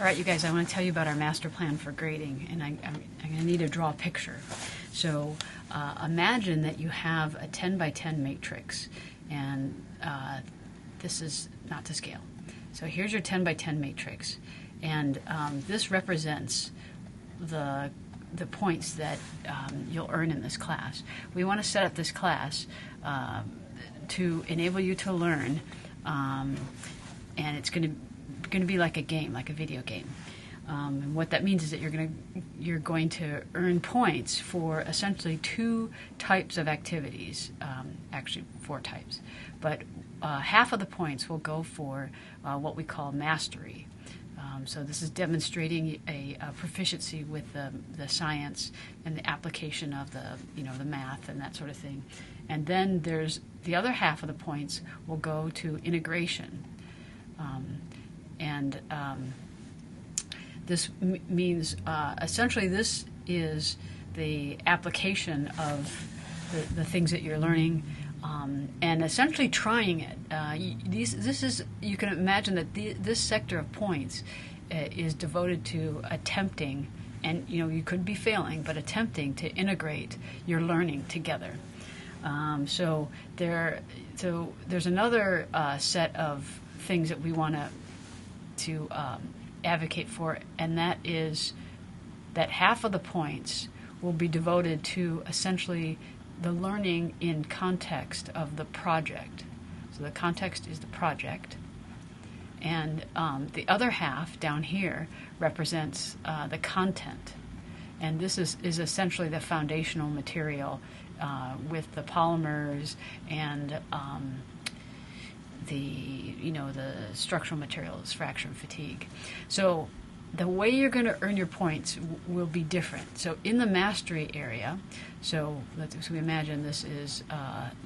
All right, you guys, I want to tell you about our master plan for grading, and I'm going to need to draw a picture. So imagine that you have a 10 by 10 matrix, and this is not to scale. So here's your 10 by 10 matrix, and this represents the points that you'll earn in this class. We want to set up this class to enable you to learn, and it's going to be like a game, like a video game. And what that means is that you're going to earn points for essentially 2 types of activities, actually 4 types. But half of the points will go for what we call mastery. So this is demonstrating a proficiency with the science and the application of the math and that sort of thing. And then there's the other half of the points will go to integration. This means essentially this is the application of the things that you're learning, and essentially trying it. You can imagine that this sector of points is devoted to attempting, and you could be failing, but attempting to integrate your learning together. So there's another set of things that we want to advocate for, and that is that half of the points will be devoted to essentially the learning in context of the project. So the context is the project, and the other half down here represents the content, and this is essentially the foundational material with the polymers and the structural materials, fracture and fatigue. So the way you're going to earn your points will be different. So in the mastery area, so we imagine this is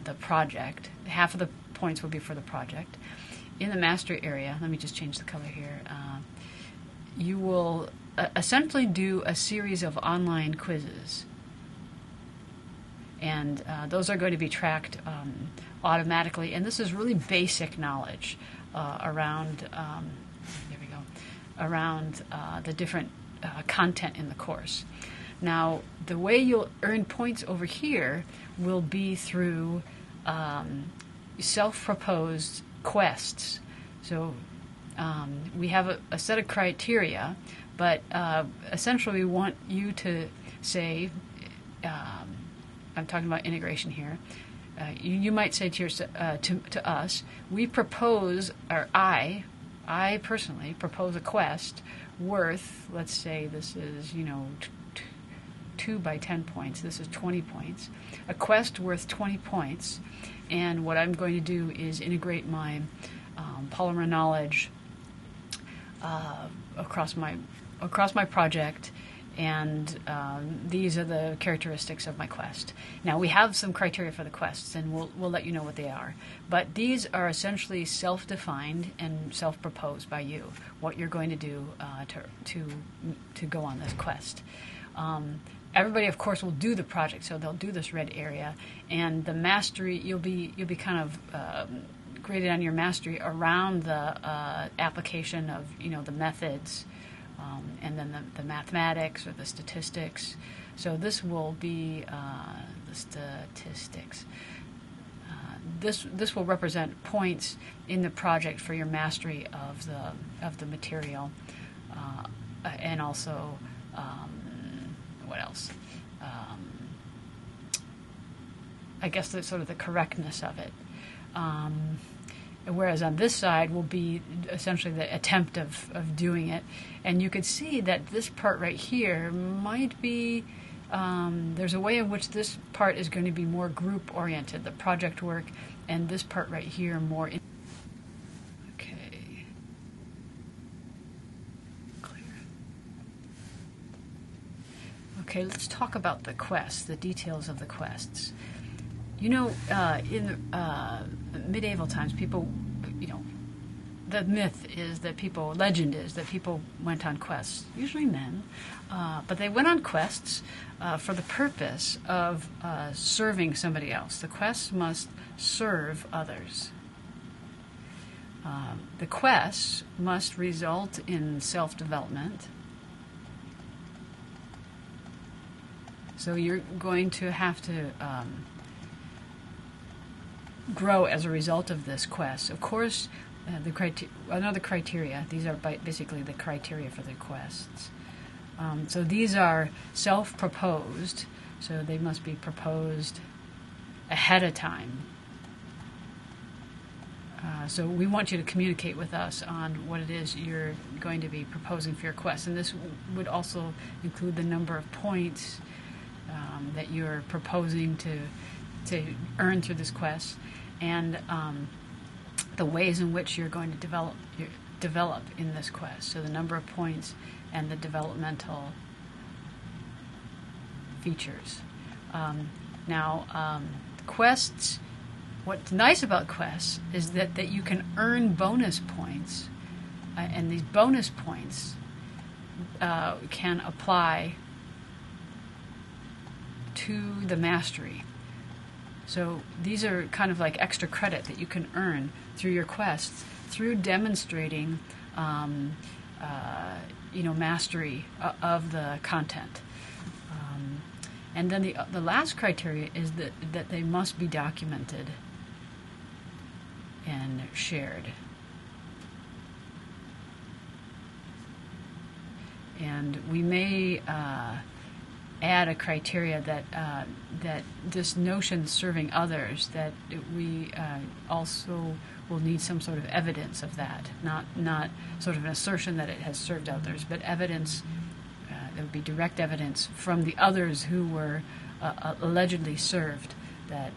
the project. Half of the points will be for the project. In the mastery area, let me just change the color here. You will essentially do a series of online quizzes, and those are going to be tracked automatically. And this is really basic knowledge around the different content in the course. Now, the way you'll earn points over here will be through self-proposed quests. So we have a set of criteria, but essentially we want you to say, I'm talking about integration here, you might say to us, we propose, or I personally propose a quest worth, let's say this is 2 by 10 points, this is 20 points, a quest worth 20 points, and what I'm going to do is integrate my polymer knowledge across my project, and these are the characteristics of my quest. Now, we have some criteria for the quests, and we'll let you know what they are. But these are essentially self-defined and self-proposed by you, what you're going to do to go on this quest. Everybody, of course, will do the project, so they'll do this red area, and the mastery, you'll be kind of graded on your mastery around the application of the methods. And then the mathematics or the statistics. So this will be the statistics. This will represent points in the project for your mastery of the material, and also what else? I guess the sort of the correctness of it. Whereas on this side will be essentially the attempt of doing it. And you could see that this part right here might be, there's a way in which this part is going to be more group-oriented, the project work, and this part right here more... Okay. Clear. Okay, let's talk about the quests, the details of the quests. In medieval times, people, the myth is that legend is that people went on quests, usually men, but they went on quests for the purpose of serving somebody else. The quests must serve others. The quests must result in self-development. So you're going to have to grow as a result of this quest. Of course, another criteria, these are basically the criteria for the quests. So these are self-proposed, so they must be proposed ahead of time. So we want you to communicate with us on what it is you're going to be proposing for your quest. And this would also include the number of points that you're proposing to earn through this quest, and the ways in which you're going to develop in this quest. So the number of points and the developmental features. Quests, what's nice about quests is that you can earn bonus points, and these bonus points can apply to the mastery. So these are kind of like extra credit that you can earn through your quests through demonstrating mastery of the content. And then the last criteria is that they must be documented and shared. And we may add a criteria that this notion serving others, that we also will need some sort of evidence of that, not sort of an assertion that it has served others, but evidence. There would be direct evidence from the others who were allegedly served that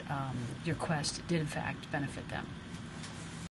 your quest did in fact benefit them.